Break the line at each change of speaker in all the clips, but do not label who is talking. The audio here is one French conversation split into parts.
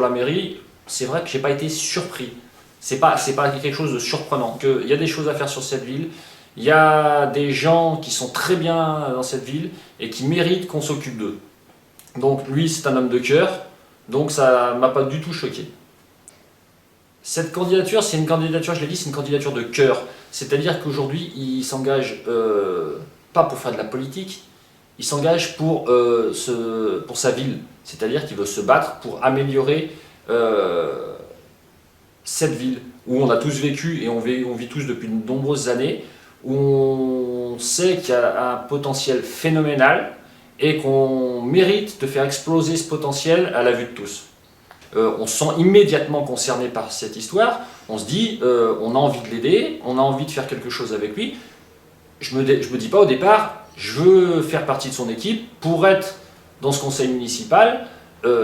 pour la mairie, c'est vrai que j'ai pas été surpris. C'est pas quelque chose de surprenant. Il y a des choses à faire sur cette ville. Il y a des gens qui sont très bien dans cette ville et qui méritent qu'on s'occupe d'eux. Donc lui, c'est un homme de cœur, donc ça m'a pas du tout choqué. Cette candidature, c'est une candidature, je l'ai dit, c'est une candidature de cœur. C'est-à-dire qu'aujourd'hui, il s'engage pas pour faire de la politique, il s'engage pour sa ville. C'est-à-dire qu'il veut se battre pour améliorer cette ville où on a tous vécu et on vit tous depuis de nombreuses années, où on sait qu'il y a un potentiel phénoménal et qu'on mérite de faire exploser ce potentiel à la vue de tous. On se sent immédiatement concerné par cette histoire, on se dit on a envie de l'aider, on a envie de faire quelque chose avec lui. Je me dis pas au départ, je veux faire partie de son équipe pour être dans ce conseil municipal.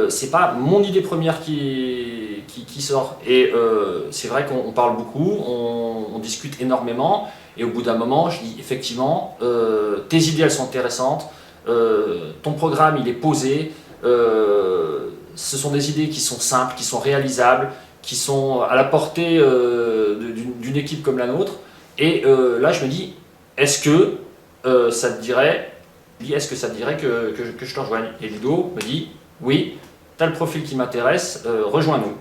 C'est pas mon idée première qui sort. Et c'est vrai qu'on parle beaucoup, on discute énormément, et au bout d'un moment, je dis effectivement, tes idées elles sont intéressantes, ton programme il est posé, ce sont des idées qui sont simples, qui sont réalisables, qui sont à la portée d'une équipe comme la nôtre. Et là, je me dis, est-ce que ça te dirait, que je te rejoigne? Et Ludo me dit, oui, tu as le profil qui m'intéresse, rejoins-nous.